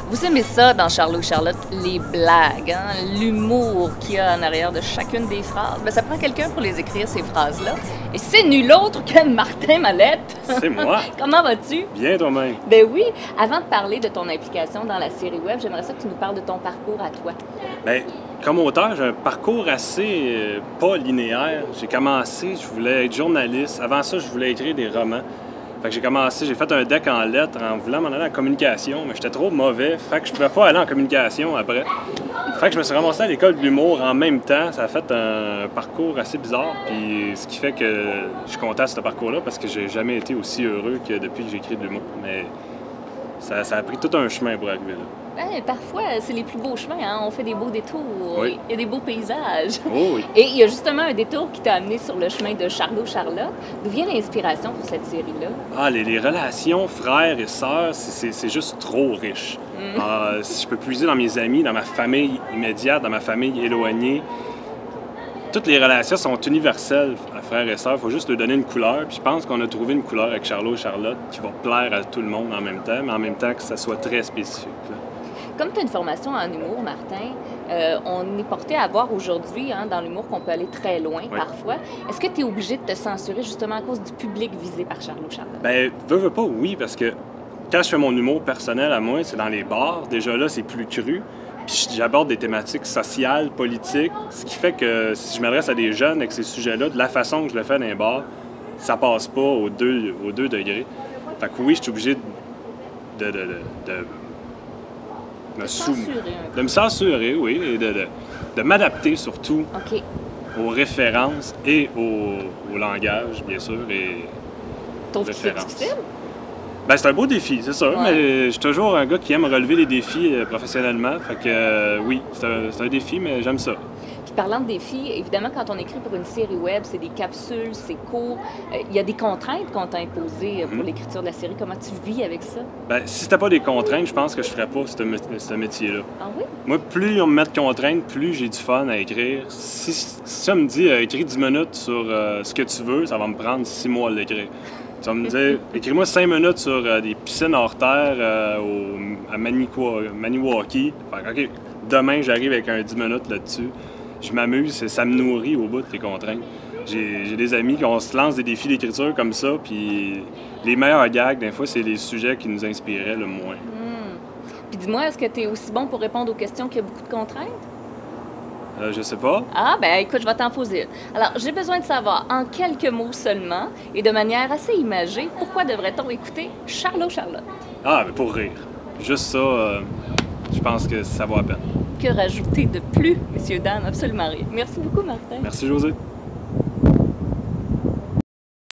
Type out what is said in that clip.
Vous aimez ça dans Charlot et Charlotte, les blagues, hein? L'humour qu'il y a en arrière de chacune des phrases. Ben, ça prend quelqu'un pour les écrire, ces phrases-là. Et c'est nul autre que Martin Mallette. C'est moi. Comment vas-tu? Bien toi-même. Ben oui. Avant de parler de ton implication dans la série web, j'aimerais ça que tu nous parles de ton parcours à toi. Bien, comme auteur, j'ai un parcours assez pas linéaire. J'ai commencé, je voulais être journaliste. Avant ça, je voulais écrire des romans. Fait que j'ai commencé, j'ai fait un deck en lettres en voulant m'en aller en communication, mais j'étais trop mauvais, fait que je pouvais pas aller en communication après. Fait que je me suis ramassé à l'école de l'humour en même temps. Ça a fait un parcours assez bizarre, puis ce qui fait que je suis content de ce parcours-là parce que j'ai jamais été aussi heureux que depuis que j'écris de l'humour. Mais ça a pris tout un chemin pour arriver là. Ben, parfois, c'est les plus beaux chemins, hein? On fait des beaux détours, Oui. il y a des beaux paysages. Oh oui. Et il y a justement un détour qui t'a amené sur le chemin de Charlot-Charlotte. D'où vient l'inspiration pour cette série-là? Ah, les relations frères et sœurs, c'est juste trop riche. Si je peux puiser dans mes amis, dans ma famille immédiate, dans ma famille éloignée, toutes les relations sont universelles à frères et sœurs. Il faut juste leur donner une couleur. Puis je pense qu'on a trouvé une couleur avec Charlot et Charlotte qui va plaire à tout le monde en même temps, mais en même temps que ça soit très spécifique, là. Comme tu as une formation en humour, Martin, on est porté à voir aujourd'hui, hein, dans l'humour, qu'on peut aller très loin parfois. Est-ce que tu es obligé de te censurer justement à cause du public visé par Charlot-Charlotte? Ben, veux pas, oui, parce que quand je fais mon humour personnel à moi, c'est dans les bars. Déjà là, c'est plus cru. Puis j'aborde des thématiques sociales, politiques, ce qui fait que si je m'adresse à des jeunes avec ces sujets-là, de la façon que je le fais dans les bars, ça passe pas aux deux degrés. Fait que oui, je suis obligé de me censurer, oui, et de m'adapter surtout aux références et au langage, bien sûr, et Trouves-tu que c'est difficile? Ben, c'est un beau défi, c'est sûr, mais je suis toujours un gars qui aime relever les défis professionnellement. Fait que oui, c'est un défi, mais j'aime ça. Puis parlant de défis, évidemment, quand on écrit pour une série web, c'est des capsules, c'est court. Il y a des contraintes qu'on t'a imposées pour l'écriture de la série. Comment tu vis avec ça? Ben, si c'était pas des contraintes, je pense que je ferais pas ce métier-là. Ah oui? Moi, plus on me met de contraintes, plus j'ai du fun à écrire. Si ça me dit écris 10 minutes sur ce que tu veux, ça va me prendre 6 mois à l'écrire. Ça va me dire écris-moi 5 minutes sur des piscines hors terre à Maniwaki. Fait que, OK, demain, j'arrive avec un 10 minutes là-dessus. Je m'amuse, ça me nourrit au bout de les contraintes. J'ai des amis qui se lancent des défis d'écriture comme ça, puis les meilleurs gags, des fois, c'est les sujets qui nous inspiraient le moins. Puis dis-moi, est-ce que tu es aussi bon pour répondre aux questions qu'il y a beaucoup de contraintes? Je sais pas. Ah, ben écoute, je vais t'en poser une. Alors, j'ai besoin de savoir, en quelques mots seulement, et de manière assez imagée, pourquoi devrait-on écouter Charlot-Charlotte? Ah, mais pour rire. Juste ça, je pense que ça vaut la peine. Que rajouter de plus, messieurs, dames? Absolument rien. Merci beaucoup, Martin. Merci, José.